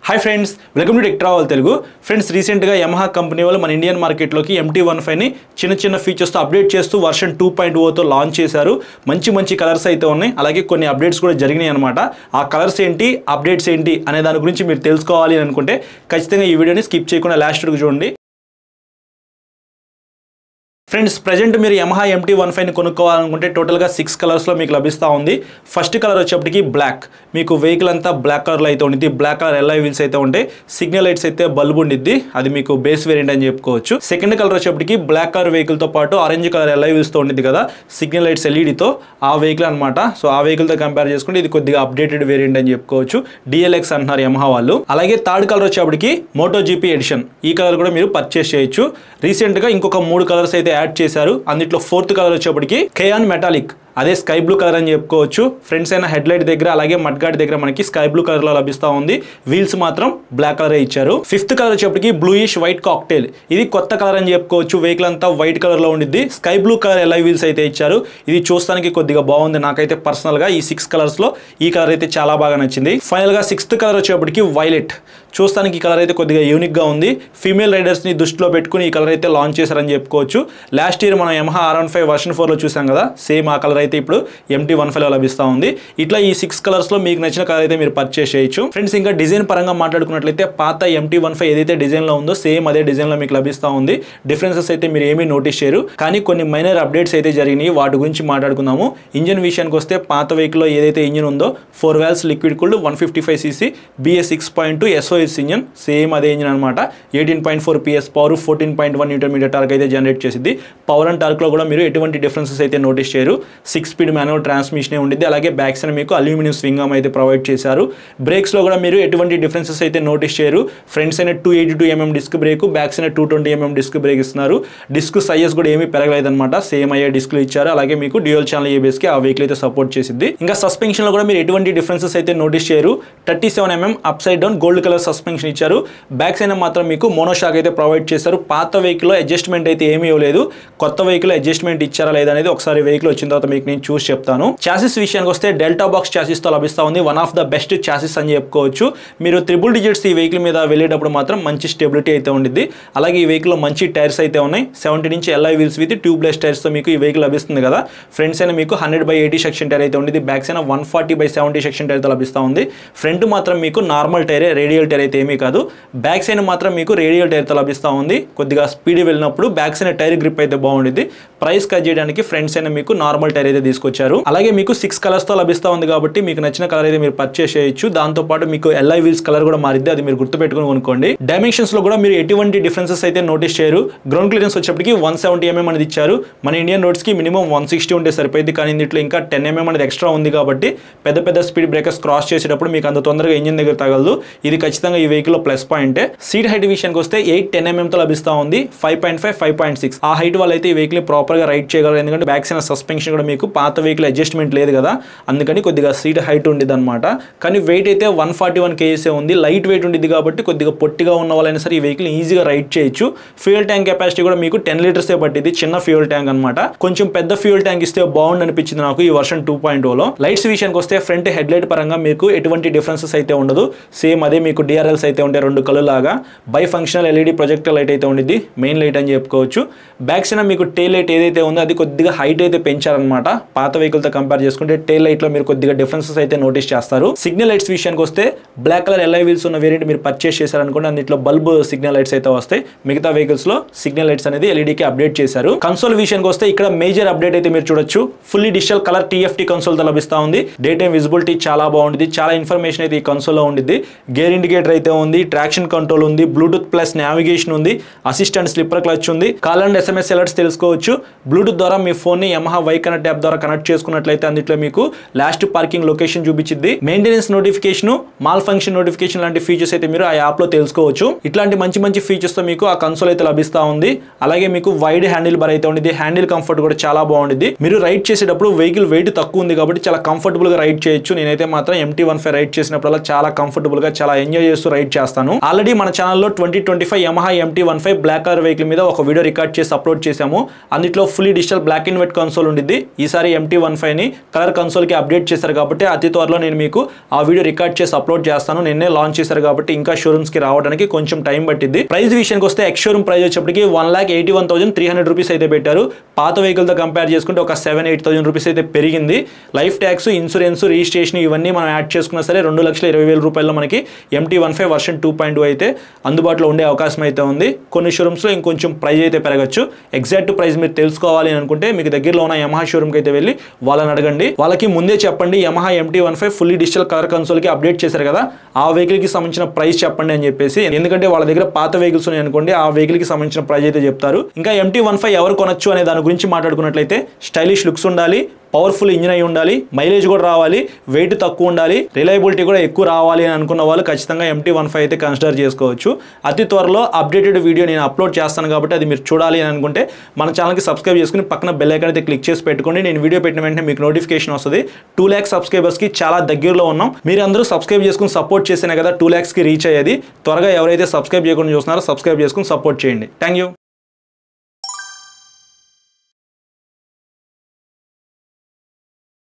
Hi friends, welcome to tech travel Telugu. Friends, రీసెంట్గా Yamaha company వాళ్ళు మన ఇండియన్ మార్కెట్లోకి MT-15ని చిన్న ఫీచర్స్తో అప్డేట్ చేస్తూ వర్షన్ 2.0తో లాంచ్ చేశారు. మంచి కలర్స్ అయితే ఉన్నాయి, అలాగే కొన్ని అప్డేట్స్ కూడా జరిగినాయి అనమాట. ఆ కలర్స్ ఏంటి, అప్డేట్స్ ఏంటి అనే దాని గురించి మీరు తెలుసుకోవాలి అనుకుంటే ఖచ్చితంగా ఈ వీడియోని స్కిప్ చేయకుండా లాస్ట్ వరకు చూడండి. ఫ్రెండ్స్, ప్రజెంట్ మీరు యమహా MT-15ని కొనుక్కోవాలనుకుంటే టోటల్గా 6 కలర్స్లో మీకు లభిస్తూ ఉంది. ఫస్ట్ కలర్ వచ్చేప్పటికి బ్లాక్, మీకు వెహికల్ అంతా బ్లాక్ కలర్లో అయితే ఉండిద్ది. బ్లాక్ కలర్ ఎల్ఐ వీల్స్ అయితే ఉంటాయి, సిగ్నల్ లైట్స్ అయితే బల్బ్ ఉండిద్ది, అది మీకు బేస్ వేరియంట్ అని చెప్పుకోవచ్చు. సెకండ్ కలర్ వచ్చేప్పటికి బ్లాక్ కలర్ వెహికల్తో పాటు ఆరెంజ్ కలర్ ఎల్ఐ వీల్స్తో ఉండిద్ది కదా, సిగ్నల్ లైట్స్ ఎల్ఈడితో, ఆ వెహికల్ అనమాట. సో ఆ వెహికల్తో కంపేర్ చేసుకుంటే ఇది కొద్దిగా అప్డేటెడ్ వేరియంట్ అని చెప్పుకోవచ్చు. DLX అంటున్నారు యమహా వాళ్ళు. అలాగే థర్డ్ కలర్ వచ్చేప్పటికి MotoGP ఎడిషన్, ఈ కలర్ కూడా మీరు పర్చేస్ చేయొచ్చు. రీసెంట్గా ఇంకొక 3 కలర్స్ అయితే యాడ్ చేశారు. అందులో ఫోర్త్ కలర్ వచ్చేప్పటికి కేయాన్ మెటాలిక్, అదే స్కై బ్లూ కలర్ అని చెప్పుకోవచ్చు. ఫ్రంట్స్ అయిన హెడ్ లైట్ దగ్గర అలాగే మడ్ గార్డ్ దగ్గర మనకి స్కై బ్లూ కలర్ లో లభిస్తూ ఉంది. వీల్స్ మాత్రం బ్లాక్ కలర్ ఇచ్చారు. ఫిఫ్త్ కలర్ వచ్చేప్పటికి బ్లూయిష్ వైట్ కాక్టైల్, ఇది కొత్త కలర్ అని చెప్పుకోవచ్చు. వెహికల్ అంతా వైట్ కలర్ లో ఉండిద్ది. Sky blue colour alloy wheels అయితే ఇచ్చారు. ఇది చూస్తానికి కొద్దిగా బాగుంది. నాకైతే పర్సనల్ గా ఈ 6 కలర్స్ లో ఈ కలర్ అయితే చాలా బాగా నచ్చింది. ఫైనల్ గా 6th కలర్ వచ్చేప్పటికి వైలెట్, చూస్తానికి ఈ కలర్ అయితే కొద్దిగా యూనిక్ గా ఉంది. ఫీమేల్ రైడర్స్ ని దృష్టిలో పెట్టుకుని ఈ కలర్ అయితే లాంచ్ చేశారని చెప్పుకోవచ్చు. లాస్ట్ ఇయర్ మనం యమహా R15 వర్షన్ 4 లో చూసాం కదా, సేమ్ ఆ కలర్ అయితే ఇప్పుడు MT-15లో లభిస్తూ ఉంది. ఇట్లా ఈ 6 కలర్స్ లో మీకు నచ్చిన కలర్ అయితే మీరు పర్చేస్ చేయొచ్చు. ఫ్రెండ్స్, ఇంకా డిజైన్ పరంగా మాట్లాడుకున్నట్లయితే పాత MT-15 ఏదైతే డిజైన్ లో ఉందో సేమ్ అదే డిజైన్ లో మీకు లభిస్తూ ఉంది. డిఫరెన్సెస్ అయితే మీరు ఏమీ నోటీస్ చేయరు, కానీ కొన్ని మైనర్ అప్డేట్స్ అయితే జరిగినాయి, వాటి గురించి మాట్లాడుకుందాము. ఇంజిన్ విషయానికి వస్తే పాత వెహికల్ లో ఏదైతే ఇంజిన్ ఉందో 4 valves liquid cooled 155cc BS 6.2 SOS engine, same అదే ఇంజిన్ అనమాట. 18.4 PS పవర్, 14.1 Nm టార్క్ అయితే జనరేట్ చేసింది. పవర్ అండ్ టార్క్ లో కూడా మీరు ఎటువంటి డిఫరెన్సెస్ అయితే నోటీస్ చేయరు. 6 స్పీడ్ మాన్యువల్ ట్రాన్స్మిషన్ ఉండిద్ది. అలాగే బ్యాక్ సైడ్ మీకు అల్యూమినియం స్వింగ్ ఆర్మ్ అయితే ప్రొవైడ్ చేశారు. బ్రేక్స్ లో కూడా మీరు ఎటువంటి డిఫరెన్సెస్ అయితే నోటీస్ చేయరు. Front side 282 mm disc brake, back side 220 mm disc brake ఇస్తున్నారు. డిస్క్ సైజెస్ కూడా ఏమీ పెరగలేదు అనమాట, సేమ్ అయ్యే డిస్క్లు ఇచ్చారు. అలాగే మీకు డ్యూయల్ ఛానల్ ABS కి ఆ వెహికల్ అయితే సపోర్ట్ చేసింది. ఇంకా సస్పెన్షన్ లో కూడా మీరు ఎటువంటి డిఫరెన్సెస్ అయితే నోటీస్ చేయరు. 37 mm up side down gold colour suspension ఇచ్చారు. బ్యాక్ సైడ్ మాత్రం మీకు మోనోషాక్ అయితే ప్రొవైడ్ చేశారు. పాత వెహికల్ లో అడ్జస్ట్మెంట్ అయితే ఏమీ ఇవ్వలేదు. కొత్త వెహికల్ అడ్జస్ట్మెంట్ ఇచ్చారా లేదా అనేది ఒకసారి వెహికల్ వచ్చిన తర్వాత మీకు నేను చూసి చెప్తాను. చాసిస్ విషయానికి వస్తే డెల్టా బాక్స్ చాసిస్ తో లభిస్తా ఉంది. One of the best chassis అని చెప్పుకోవచ్చు. మీరు 3 digits ఈ వెహికల్ మీద వెళ్ళేటప్పుడు మాత్రం మంచి స్టెబిలిటీ అయితే ఉండిద్ది. అలాగే ఈ వెహికల్ లో మంచి టైర్స్ అయితే ఉన్నాయి. 70" alloy wheels with tubeless tyres తో మీకు ఈ వెహికల్ లభిస్తుంది కదా. ఫ్రంట్ సైడ్ మీకు 100/80 సెక్షన్ టైర్ అయితే ఉండిద్ది. బ్యాక్ సైడ్ 140/70 సెక్షన్ టైర్ తో లభిస్తా ఉంది. ఫ్రంట్ మాత్రం మీకు నార్మల్ టైరే, రేడియల్ టైర్ అయితే ఏమీ కాదు. బ్యాక్ సైడ్ మాత్రం మీకు రేడియల్ టైర్ తో లభిస్తా ఉంది. కొద్దిగా స్పీడ్ వెళ్ళినప్పుడు బ్యాక్ సైడ్ టైర్ గ్రిప్ అయితే బాగుండిద్ది. ప్రైస్ కట్ చేయడానికి ఫ్రంట్ సైడ్ మీకు నార్మల్ టైర్ అయితే తీసుకొచ్చారు. అలాగే మీకు 6 కలర్స్ తో లభిస్తా ఉంది కాబట్టి మీకు నచ్చిన కలర్ అయితే మీరు పర్చేస్ చేయొచ్చు. దాంతో పాటు మీకు ఎల్ఐ వీల్స్ కలర్ కూడా మారిద్ది, అది మీరు గుర్తుపెట్టుకుని కొనుక్కోండి. డైమెన్షన్స్ లో కూడా మీరు ఎటువంటి డిఫరెన్సెస్ అయితే నోటీస్ చేయరు. గ్రౌండ్ క్లియరెన్స్ వచ్చేప్పటికి 170 mm అనేది ఇచ్చారు. మన ఇండియన్ రోడ్స్ కి మినిమం 160 ఉంటే సరిపోయింది, కానీ ఇందులో ఇంకా 10 mm అనేది ఎక్స్ట్రా ఉంది కాబట్టి పెద్ద స్పీడ్ బ్రేకర్స్ క్రాస్ చేసేటప్పుడు మీకు అంత తొందరగా ఇంజిన్ దగ్గర తగలదు. ఇది ఖచ్చితంగా ఈ వెహికల్ లో ప్లస్ పాయింటే. సీట్ హైట్ విషయానికి వస్తే 8-10 mm తో లభిస్తా ఉంది. 5.5, 5.6 ఆ హైట్ వల్ల అయితే ఈ వెహికల్ ప్రాపర్ గా రైడ్ చేయగలరు. ఎందుకంటే బ్యాక్ సైడ్ సస్పెన్షన్ కూడా మీకు పాత వెహికల్ అడ్జస్ట్మెంట్ లేదు కదా, అందుకని కొద్దిగా సీట్ హైట్ ఉండేది అనమాట. కానీ వెయిట్ అయితే 141 kgs ఉంది. లైట్ వెయిట్ ఉండేది కాబట్టి కొద్దిగా పొట్టిగా ఉన్న వాళ్ళైనా సరే ఈ వెహికల్ ఈజీగా రైడ్ చేయొచ్చు. ఫ్యూయల్ ట్యాంక్ కెపాసిటీ కూడా మీకు 10 లీటర్స్ పట్టింది. చిన్న ఫ్యూయల్ ట్యాంక్ అనమాట. కొంచెం పెద్ద ఫ్యూయల్ ట్యాంక్ ఇస్తే బాగుంది అనిపించింది నాకు ఈ వర్షన్ 2.0లో. లైట్స్ విషయానికి వస్తే ఫ్రంట్ హెడ్ లైట్ పరంగా మీకు ఎటువంటి డిఫరెన్సెస్ అయితే ఉండదు. సేమ్ అదే మీకు DRLs అయితే ఉంటాయి 2 కళ్ళు లాగా. By functional LED projector light అయితే ఉండిద్ది, మెయిన్ లైట్ అని చెప్పుకోవచ్చు. బ్యాక్ సైడ్ మీకు టైల్ లైట్ ఏదైతే ఉందో అది కొద్దిగా హైట్ అయితే పెంచారనమాట. పాత వెహికల్ తో కంపేర్ చేసుకుంటే టైల్ లైట్ లో మీరు కొద్దిగా డిఫరెన్సెస్ అయితే నోటీస్ చేస్తారు. సిగ్నల్ లైట్స్ విషయానికి వస్తే బ్లాక్ కలర్ ఎల్ఐ వీల్స్ ఉన్న వేరియంట్ మీరు పర్చేస్ చేశారనుకోండి, అందులో బల్బ్ సిగ్నల్ లైట్స్ అయితే వస్తాయి. మిగతా వెహికల్స్ లో సిగ్నల్ లైట్స్ అనేది LED కి అప్డేట్ చేశారు. కన్సోల్ విషయానికి వస్తే ఇక్కడ మేజర్ అప్డేట్ అయితే మీరు చూడొచ్చు. Fully digital colour TFT console తో లభిస్తా ఉంది. డే టైమ్ విజిబిలిటీ చాలా బాగుంటుంది. చాలా ఇన్ఫర్మేషన్ అయితే ఈ కన్సోల్ లో ఉండిద్ది. గేర్ ఇండికేటర్ అయితే ఉంది, ట్రాక్షన్ కంట్రోల్ ఉంది, బ్లూటూత్ ప్లస్ నావిగేషన్ ఉంది, అసిస్టెంట్ స్లిప్పర్ క్లచ్ ఉంది, కాల్ అండ్ SMS అలర్ట్స్ తెలుసుకోవచ్చు. బ్లూటూత్ ద్వారా మీ ఫోన్ ని యమహా వై కనెక్ట్ యాప్ ద్వారా కనెక్ట్ చేసుకున్నట్లయితే అందులో మీకు లాస్ట్ పార్కింగ్ లొకేషన్ చూపించింది. Maintenance notification, mall function notification లాంటి ఫీచర్స్ అయితే మీరు ఆ యాప్ లో తెలుసుకోవచ్చు. ఇట్లాంటి మంచి ఫీచర్స్ తో మీకు ఆ కన్సోల్ అయితే లభిస్తా ఉంది. అలాగే మీకు వైడ్ హ్యాండిల్ బార్ అయితే ఉంది. హ్యాండిల్ కంఫర్ట్ కూడా చాలా బాగుంది. మీరు రైడ్ చేసేటప్పుడు వెహికల్ వెయిట్ తక్కువ ఉంది కాబట్టి చాలా కంఫర్టబుల్ గా రైడ్ చేయొచ్చు. నేనైతే మాత్రం MT-15 రైడ్ చేసినప్పుడు చాలా కంఫర్టబుల్ గా చాలా ఎంజాయ్ చేస్తూ రైడ్ చేస్తాను. ఆల్రెడీ మన ఛానల్లో 2025 Yamaha MT-15 black colour vehicle మీద ఒక వీడియో రికార్డ్ చేసి అప్లోడ్ చేశాము. అందులో fully digital black and white console ఉండిద్ది. ఈసారి MT-15ని కలర్ కన్సోల్కి అప్డేట్ చేశారు కాబట్టి అతి త్వరలో నేను మీకు ఆ వీడియో రికార్డ్ చేసి అప్లోడ్ చేస్తాను. నిన్నే లాంచ్ చేశారు కాబట్టి ఇంకా షోరూమ్స్కి రావడానికి కొంచెం టైం పట్టింది. ప్రైస్ విషయానికి వస్తే ఎక్స్ షోరూమ్ ప్రైస్ వచ్చేప్పటికి 1,81,300 రూపీస్ అయితే పెట్టారు. పాత వెహికల్తో కంపేర్ చేసుకుంటే ఒక 7,000-8,000 రూపీస్ అయితే పెరిగింది. లైఫ్ ట్యాక్స్, ఇన్సూరెన్స్, రిజిస్ట్రేషన్ ఇవన్నీ మనం యాడ్ చేసుకున్నా సరే 2,20,000 రూపాయల్లో మనకి MT-15 వర్షన్ 2.2 అయితే అందుబాటులో ఉండే అవకాశం అయితే ఉంది. కొన్ని షోరూమ్స్లో ఇంకొంచెం ప్రైస్ అయితే పెరగచ్చు. ఎగ్జాక్ట్ ప్రైస్ మీరు తెలుసుకోవాలి అనుకుంటే మీకు దగ్గరలో ఉన్న యమహా షోరూమ్కి అయితే వెళ్ళి వాళ్ళని అడగండి. వాళ్ళకి ముందే చెప్పండి Yamaha MT-15 fully digital colour కన్సోల్కి అప్డేట్ చేశారు కదా, ఆ వెహికల్కి సంబంధించిన ప్రైస్ చెప్పండి అని చెప్పేసి. ఎందుకంటే వాళ్ళ దగ్గర పాత వెహికల్స్ ఉన్నాయి అనుకోండి, ఆ వెహికల్కి సంబంధించిన ప్రైస్ అయితే చెప్తారు. ఇంకా MT-15 ఎవరు కొనొచ్చు అనే దాని గురించి మాట్లాడుకున్నట్లయితే స్టైలిష్ లుక్స్ ఉండాలి, పవర్ఫుల్ ఇంజిన్ అయి ఉండాలి, మైలేజ్ కూడా రావాలి, వెయిట్ తక్కువ ఉండాలి, రిలయబిలిటీ కూడా ఎక్కువ రావాలి అని అనుకున్న వాళ్ళు ఖచ్చితంగా MT-15 అయితే కన్సిడర్ చేసుకోవచ్చు. అతి త్వరలో అప్డేటెడ్ వీడియో నేను అప్లోడ్ చేస్తాను కాబట్టి అది మీరు చూడాలి అని అనుకుంటే మన ఛానల్కి సబ్స్క్రైబ్ చేసుకుని పక్కన బెల్ ఐకాన్ అయితే క్లిక్ చేసి పెట్టుకోండి. నేను వీడియో పెట్టిన వెంటనే మీకు నోటిఫికేషన్ వస్తుంది. 2 lakhs సబ్స్క్రైబర్స్కి చాలా దగ్గరలో ఉన్నాం. మీరు అందరూ సబ్స్క్రైబ్ చేసుకుని సపోర్ట్ చేస్తేనే కదా 2 lakhsకి రీచ్ అయ్యేది. త్వరగా ఎవరైతే సబ్స్క్రైబ్ చేయకుండా చూస్తున్నారో సబ్స్క్రైబ్ చేసుకుని సపోర్ట్ చేయండి. Thank you.